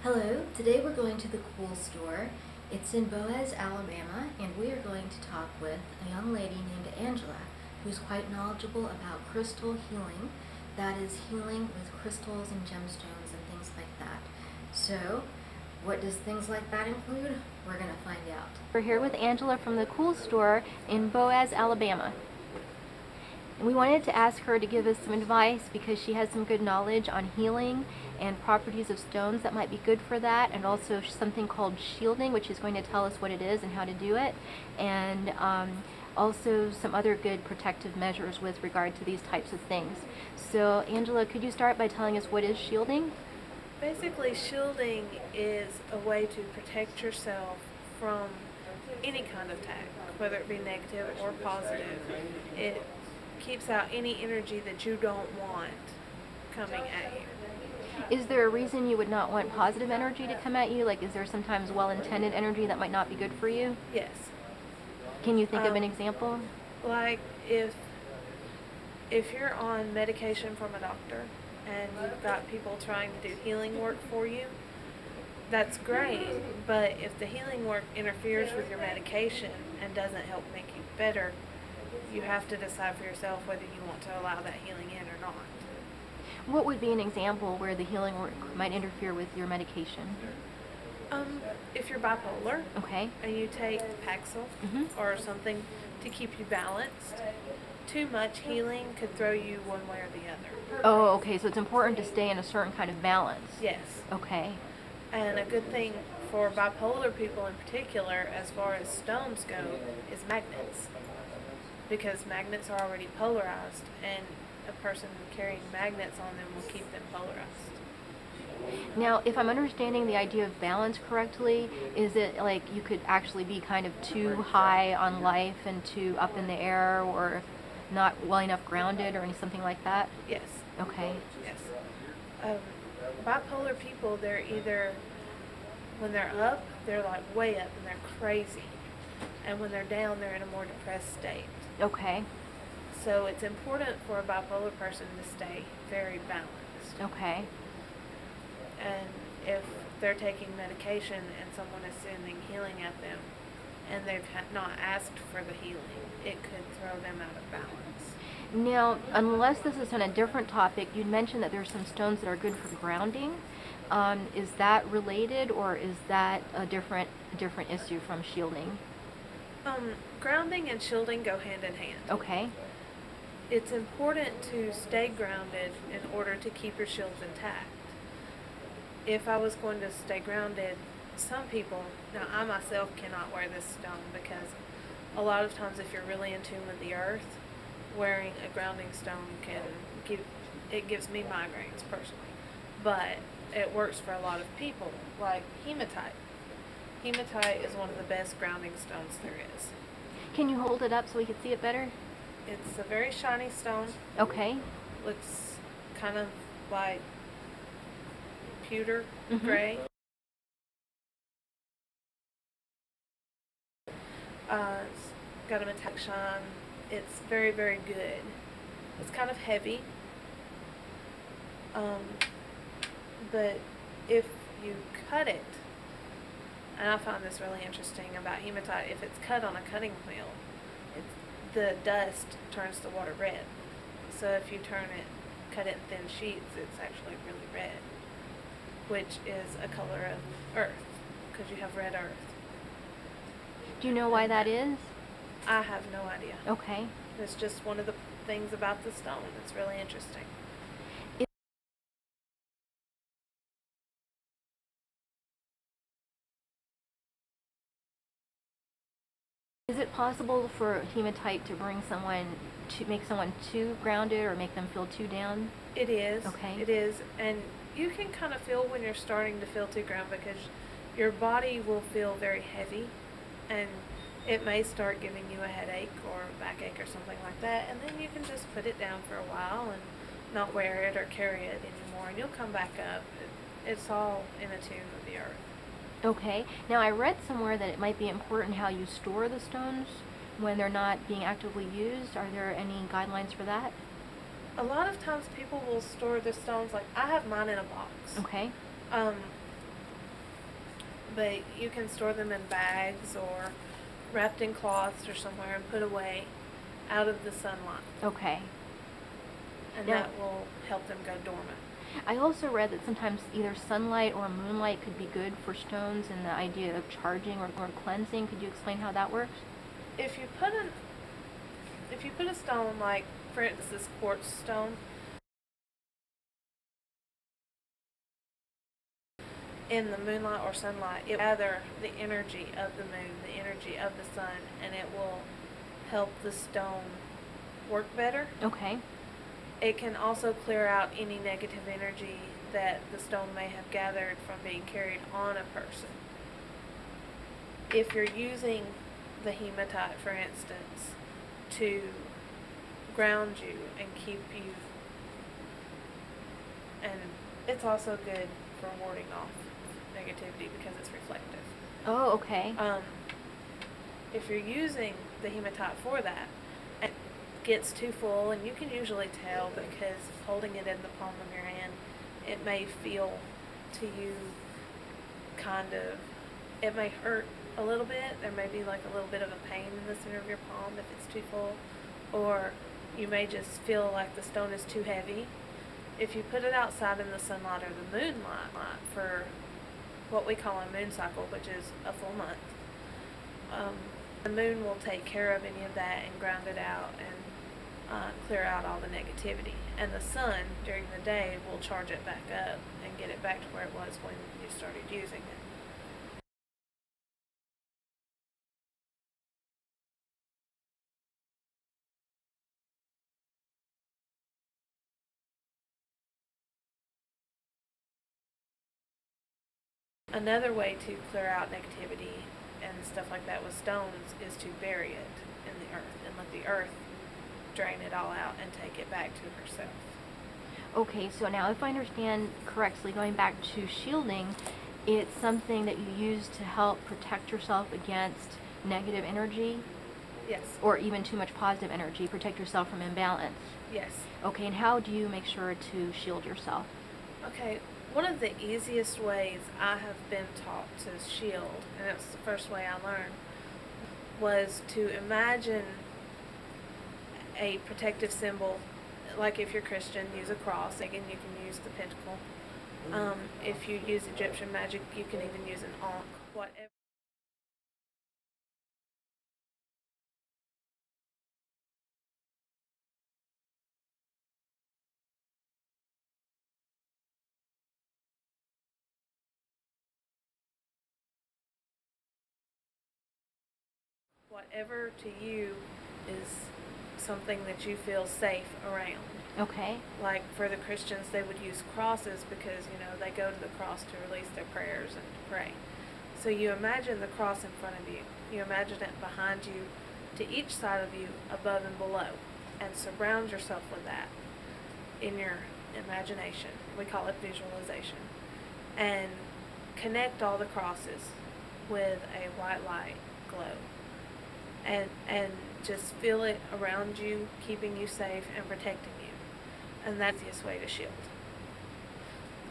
Hello, today we're going to the Cool Store. It's in Boaz, Alabama, and we are going to talk with a young lady named Angela who's quite knowledgeable about crystal healing. That is healing with crystals and gemstones and things like that. So, what does things like that include? We're going to find out. We're here with Angela from the Cool Store in Boaz, Alabama. And we wanted to ask her to give us some advice because she has some good knowledge on healing and properties of stones that might be good for that, and also something called shielding, which is going to tell us what it is and how to do it, and also some other good protective measures with regard to these types of things. So Angela, could you start by telling us what is shielding? Basically, shielding is a way to protect yourself from any kind of attack, whether it be negative or positive. It keeps out any energy that you don't want coming at you. Is there a reason you would not want positive energy to come at you? Like, is there sometimes well-intended energy that might not be good for you? Yes. Can you think of an example? Like if you're on medication from a doctor and you've got people trying to do healing work for you, that's great, but if the healing work interferes with your medication and doesn't help make you better, you have to decide for yourself whether you want to allow that healing in or not. What would be an example where the healing work might interfere with your medication? If you're bipolar, Okay. and you take Paxil or something to keep you balanced, too much healing could throw you one way or the other. Oh, okay, so it's important to stay in a certain kind of balance. Yes. Okay. And a good thing for bipolar people in particular, as far as stones go, is magnets. Because magnets are already polarized, and a person carrying magnets on them will keep them polarized. Now, if I'm understanding the idea of balance correctly, is it like you could actually be kind of too high on life and too up in the air, or not well enough grounded or something like that? Yes. Okay. Yes. Bipolar people, they're either, when they're up, they're like way up and they're crazy. And when they're down, they're in a more depressed state. Okay. So it's important for a bipolar person to stay very balanced. Okay. And if they're taking medication and someone is sending healing at them and they've not asked for the healing, it could throw them out of balance. Now, unless this is on a different topic, you'd mentioned that there's some stones that are good for grounding. Is that related, or is that a different issue from shielding? Grounding and shielding go hand in hand. Okay. It's important to stay grounded in order to keep your shields intact. If I was going to stay grounded, some people, now I myself cannot wear this stone because a lot of times if you're really in tune with the earth, wearing a grounding stone gives me migraines personally. But it works for a lot of people, like hematite. Hematite is one of the best grounding stones there is. Can you hold it up so we can see it better? It's a very shiny stone. Okay. Looks kind of like pewter gray. It's got a metallic shine. It's very, very good. It's kind of heavy. But if you cut it, and I find this really interesting about hematite, if it's cut on a cutting wheel, the dust turns the water red. So if you cut it in thin sheets, it's actually really red, which is a color of earth, because you have red earth. Do you know why that is? I have no idea. Okay. It's just one of the things about the stone. It's really interesting. Is it possible for hematite to make someone too grounded or make them feel too down? It is. Okay. It is. And you can kind of feel when you're starting to feel too grounded because your body will feel very heavy and it may start giving you a headache or a backache or something like that, and then you can just put it down for a while and not wear it or carry it anymore, and you'll come back up. It's all in attune with the earth. Okay. Now, I read somewhere that it might be important how you store the stones when they're not being actively used. Are there any guidelines for that? A lot of times people will store their stones, like I have mine in a box. Okay. but you can store them in bags or wrapped in cloths or somewhere and put away out of the sunlight. Okay. And Now, that will help them go dormant. I also read that sometimes either sunlight or moonlight could be good for stones, and the idea of charging or cleansing. Could you explain how that works? If you put a stone, like for instance this quartz stone, in the moonlight or sunlight, it will gather the energy of the moon, the energy of the sun, and it will help the stone work better. Okay. It can also clear out any negative energy that the stone may have gathered from being carried on a person. If you're using the hematite, for instance, to ground you and keep you, and it's also good for warding off negativity because it's reflective. Oh, okay. If you're using the hematite for that, and it gets too full, and you can usually tell because holding it in the palm of your hand, it may feel to you it may hurt a little bit. There may be like a little bit of a pain in the center of your palm if it's too full, or you may just feel like the stone is too heavy. If you put it outside in the sunlight or the moonlight for what we call a moon cycle, which is a full month, the moon will take care of any of that and ground it out and clear out all the negativity. And the sun, during the day, will charge it back up and get it back to where it was when you started using it. Another way to clear out negativity and stuff like that with stones is to bury it in the earth and let the earth drain it all out and take it back to herself. Okay, so now if I understand correctly, going back to shielding, it's something that you use to help protect yourself against negative energy? Yes. Or even too much positive energy, protect yourself from imbalance? Yes. Okay, and how do you make sure to shield yourself? Okay, one of the easiest ways I have been taught to shield, and it was the first way I learned, was to imagine a protective symbol. Like if you're Christian, use a cross. Again, you can use the pentacle. If you use Egyptian magic, you can even use an ankh, whatever. Whatever to you is something that you feel safe around. Okay. Like for the Christians, they would use crosses because, they go to the cross to release their prayers and to pray. So you imagine the cross in front of you. You imagine it behind you, to each side of you, above and below, and surround yourself with that in your imagination. We call it visualization. And connect all the crosses with a white light glow. And just feel it around you, keeping you safe and protecting you. And that's the easiest way to shield.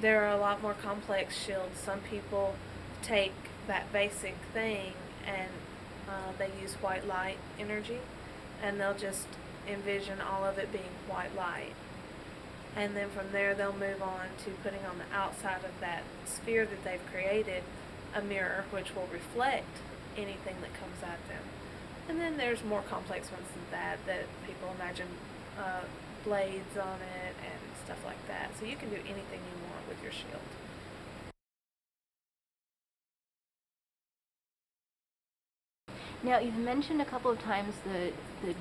There are a lot more complex shields. Some people take that basic thing and they use white light energy, and they'll just envision all of it being white light. And then from there they'll move on to putting on the outside of that sphere that they've created a mirror which will reflect anything that comes at them. And then there's more complex ones than that people imagine blades on it and stuff like that. So you can do anything you want with your shield. Now, you've mentioned a couple of times the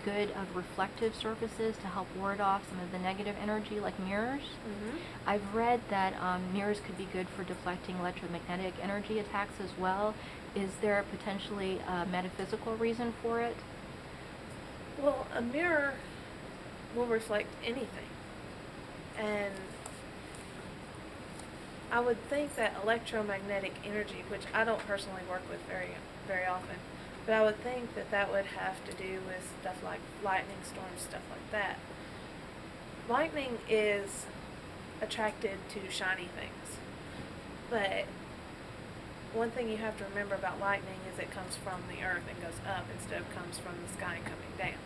good of reflective surfaces to help ward off some of the negative energy, like mirrors. Mm-hmm. I've read that mirrors could be good for deflecting electromagnetic energy attacks as well. Is there potentially a metaphysical reason for it? Well, a mirror will reflect anything. And I would think that electromagnetic energy, which I don't personally work with very, very often, but I would think that would have to do with stuff like lightning storms, stuff like that. Lightning is attracted to shiny things, but one thing you have to remember about lightning is it comes from the earth and goes up instead of comes from the sky and coming down.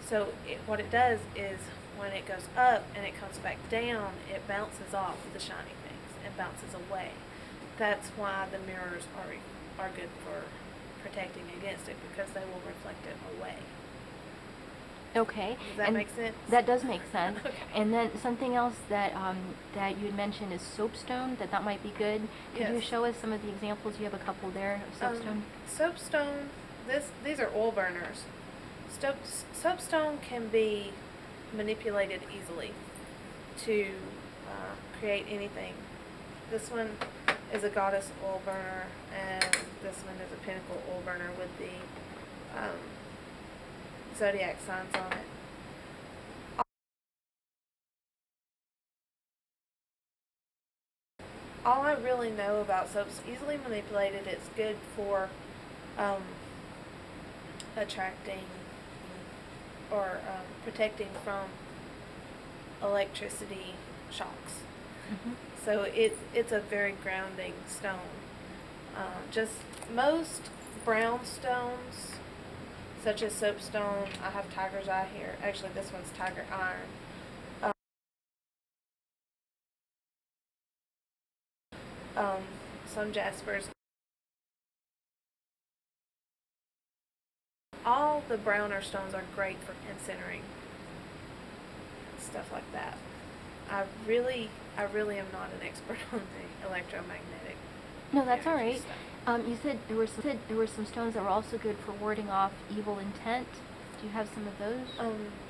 So what it does is when it goes up and it comes back down, it bounces off the shiny things and bounces away. That's why the mirrors are good for protecting against it, because they will reflect it away. Okay. Does that make sense? That does make sense. Okay. And then something else that that you had mentioned is soapstone, that might be good. Could you Yes. show us some of the examples? You have a couple there of soapstone. Soapstone, these are oil burners. Soapstone can be manipulated easily to create anything. This one is a goddess oil burner, and this one is a pinnacle oil burner with the zodiac signs on it. All I really know about soap's easily manipulated. It's good for attracting or protecting from electricity shocks. Mm-hmm. So it's a very grounding stone. Just most brown stones, such as soapstone, I have tiger's eye here. Actually, this one's tiger iron. Some jaspers. All the browner stones are great for incinerating stuff like that. I really am not an expert on the electromagnetic. No, that's all energy right. stuff. You said there were some stones that were also good for warding off evil intent. Do you have some of those?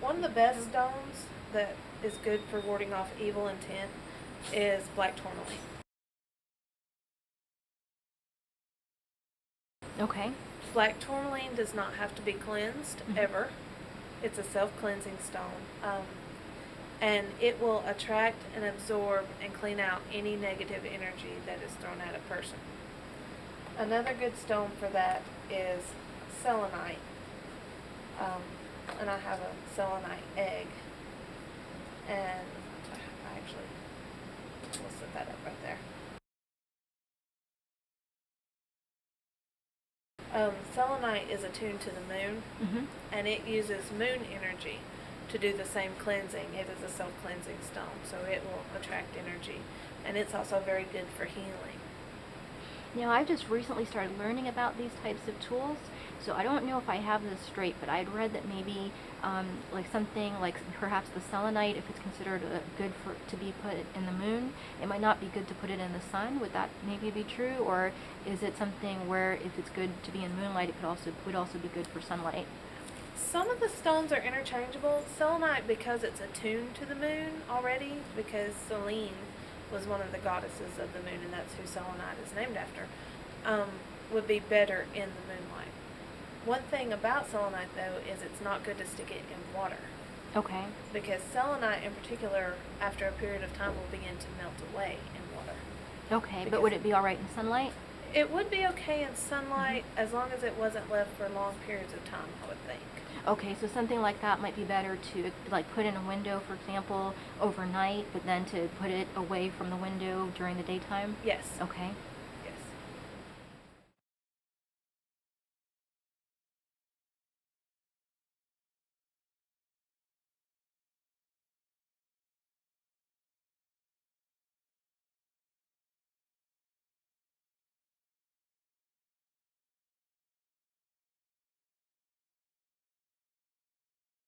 One of the best stones that is good for warding off evil intent is black tourmaline. Okay. Black tourmaline does not have to be cleansed ever. It's a self-cleansing stone. And it will attract and absorb and clean out any negative energy that is thrown at a person. Another good stone for that is selenite. And I have a selenite egg. And I actually will set that up right there. Selenite is attuned to the moon, and it uses moon energy to do the same cleansing. It is a self-cleansing stone, so it will attract energy, and it's also very good for healing. Now, I've just recently started learning about these types of tools, so I don't know if I have this straight, but I'd read that maybe like something like perhaps the selenite, if it's considered good to be put in the moon, it might not be good to put it in the sun. Would that maybe be true, or is it something where if it's good to be in moonlight, it would also be good for sunlight? Some of the stones are interchangeable. Selenite, because it's attuned to the moon already, because Selene was one of the goddesses of the moon, and that's who selenite is named after, would be better in the moonlight. One thing about selenite, though, is it's not good to stick it in water. Okay. Because selenite, in particular, after a period of time, will begin to melt away in water. Okay, but would it be all right in sunlight? It would be okay in sunlight as long as it wasn't left for long periods of time, I would think. Okay, so something like that might be better to like put in a window, for example, overnight, but then to put it away from the window during the daytime? Yes. Okay.